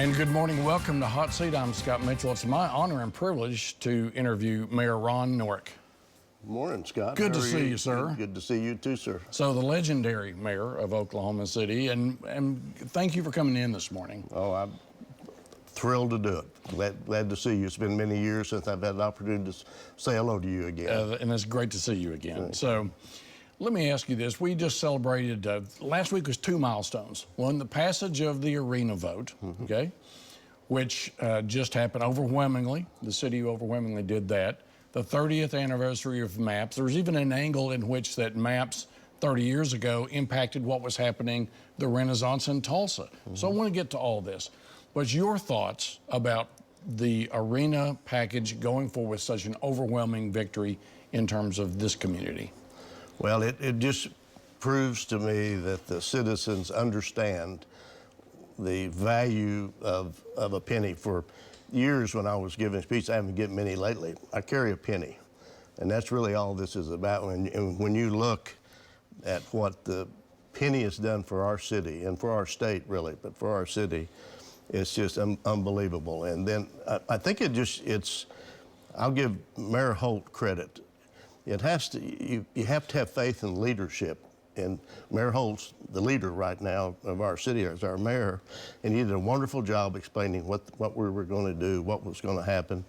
And good morning. Welcome to Hot Seat. I'm Scott Mitchell. It's my honor and privilege to interview Mayor Ron Norick. Good morning, Scott. Good to see you, sir. Good to see you too, sir. So the legendary mayor of Oklahoma City, and thank you for coming in this morning. Oh, I'm thrilled to do it. Glad to see you. It's been many years since I've had the opportunity to say hello to you again. And it's great to see you again. Thanks. So let me ask you this. We just celebrated, last week was two milestones. One, the passage of the arena vote, okay, which just happened overwhelmingly. The city overwhelmingly did that. The 30th anniversary of MAPS. There was even an angle in which that MAPS 30 years ago impacted what was happening, the Renaissance in Tulsa. So I want to get to all this. What's your thoughts about the arena package going forward with such an overwhelming victory in terms of this community? Well, it just proves to me that the citizens understand the value of a penny. For years when I was giving speeches, I haven't given many lately, I carry a penny. And that's really all this is about. When you look at what the penny has done for our city, and for our state really, but for our city, it's just unbelievable. And then I think I'll give Mayor Holt credit. You have to have faith in leadership. And Mayor Holt's the leader right now of our city as our mayor, and he did a wonderful job explaining what we were going to do, what was going to happen.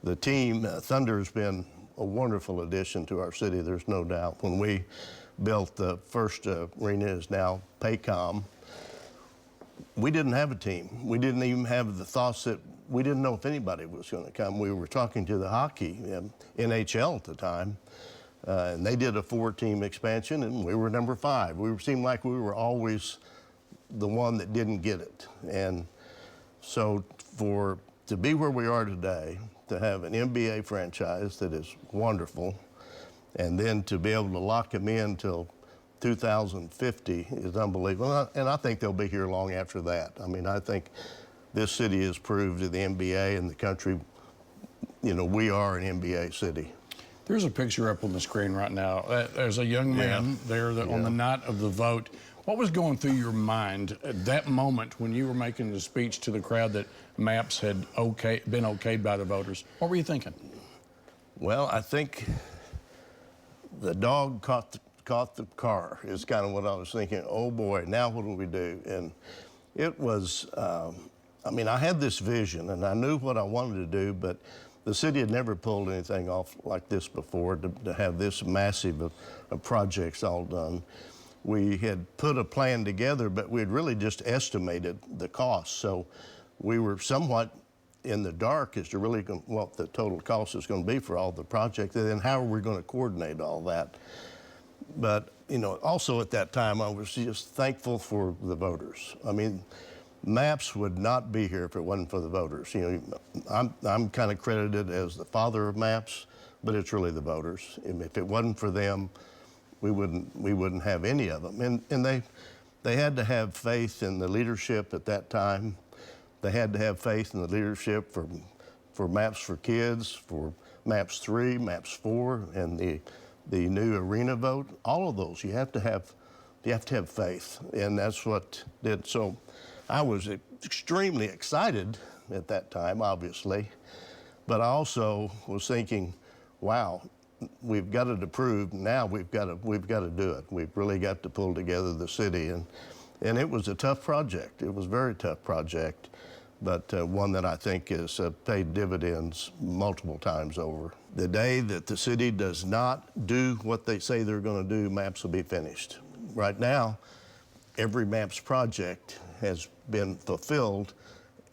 The team, Thunder, has been a wonderful addition to our city, there's no doubt. When we built the first arena, is now Paycom, we didn't have a team. We didn't even have the thoughts that we didn't know if anybody was going to come. We were talking to the hockey, NHL at the time, and they did a 4-team expansion, and we were number 5. We seemed like we were always the one that didn't get it. And so to be where we are today, to have an NBA franchise that is wonderful, and then to be able to lock them in till 2050 is unbelievable. And I think they'll be here long after that. I mean, I think this city has proved to the NBA and the country, we are an NBA city. There's a picture up on the screen right now. There's a young man there on the night of the vote. What was going through your mind at that moment when you were making the speech to the crowd that MAPS had been okayed by the voters? What were you thinking? Well, I think the dog caught the car is kind of what I was thinking. Oh boy, now what do we do? And it was, I had this vision and I knew what I wanted to do, but the city had never pulled anything off like this before, to have this massive of projects all done. We had put a plan together, but we had really just estimated the cost. So we were somewhat in the dark as to really what the total cost is going to be for all the projects, and then how are we going to coordinate all that. But, also at that time, I was just thankful for the voters. I mean, MAPS would not be here if it wasn't for the voters. I'm kind of credited as the father of MAPS, but it's really the voters. And if it wasn't for them, we wouldn't have any of them. And they had to have faith in the leadership at that time. They had to have faith in the leadership for MAPS for Kids, for MAPS 3, MAPS 4, and the new arena vote. All of those, you have to have faith, and that's what did. So I was extremely excited at that time, obviously, but I also was thinking, wow, we've got it approved. Now we've got to do it. We've really got to pull together the city, and it was a tough project. It was a very tough project, but one that I think has paid dividends multiple times over. The day that the city does not do what they say they're going to do, MAPS will be finished. Right now, every MAPS project has been fulfilled,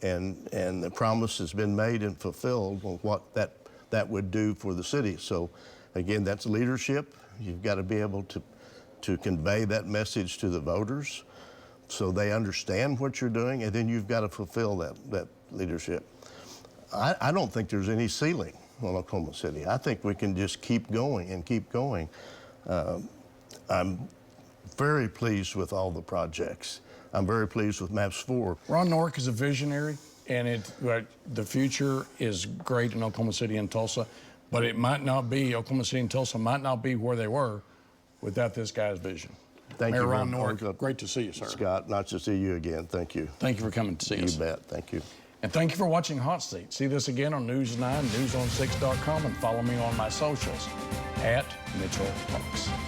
and the promise has been made and fulfilled on what that would do for the city. So again, that's leadership. You've got to be able to convey that message to the voters so they understand what you're doing, and then you've got to fulfill that leadership. I don't think there's any ceiling on Oklahoma City. I think we can just keep going and keep going. I'm very pleased with all the projects. I'm very pleased with MAPS 4. Ron Norick is a visionary, and the future is great in Oklahoma City and Tulsa, but it might not be, Oklahoma City and Tulsa might not be where they were without this guy's vision. Thank Mayor you, Ron very Norick, much. great to see you, sir. Scott, nice to see you again. Thank you. Thank you for coming to see us. You bet. Thank you. And thank you for watching Hot Seat. See this again on News 9, newson6.com, and follow me on my socials, @MitchellHawks.